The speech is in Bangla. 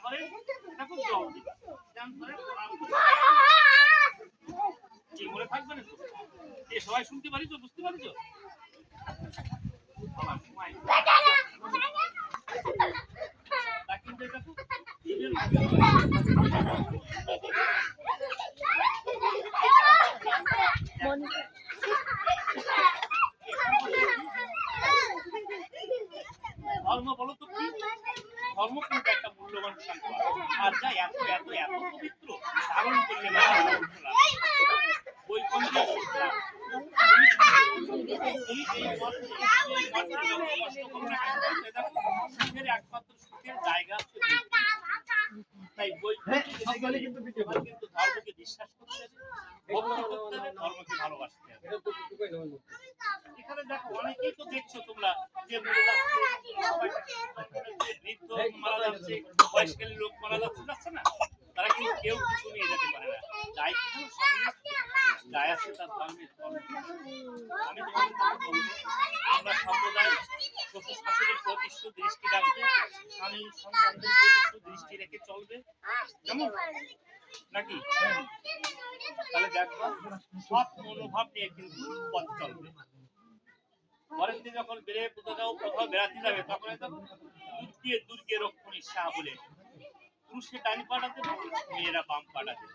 করে দেখো জল দিবা স্নান করে কি মনে থাকবে না তো এ সবাই শুনতে পারিস বুঝতে পারিস আমার সময় ধর্ম বলো তো কি ধর্ম কিন্তু একটা মূল্যবান সম্পদ আর যা এত এত এত পবিত্র ধারণ করলে বই কমে একমাত্র সুখের জায়গা তাই বই কিন্তু ধর্মকে বিশ্বাস করতে হবে ধর্মকে ভালোবাসতে হবে এখানে দেখো অনেকেই তো দেখছো তোমরা যে বৃদ্ধ মারা যাচ্ছে বয়স্কালী লোক মারা যাচ্ছে না তারা কিন্তু কেউ কিছু নিয়ে যেতে পারে না যাই কিছু সঙ্গে যায় আছে তার ধর্মের আমি আমরা সম্প্রদায় শ্বশুর শাশুড়ির প্রতি দৃষ্টি রাখবে স্বামী সন্তানদের প্রতি দৃষ্টি রেখে চলবে কেমন নাকি তাহলে দেখবা সৎ মনোভাব নিয়ে কিন্তু পথ চলবে পরের দিন যখন বেড়ে পুজোটাও কোথাও বেড়াতে যাবে তখন দুর্গে দুর্গে রক্ষণী শাহ বলে পুরুষকে ডান পাঠাতে মেয়েরা বাম পাঠাতে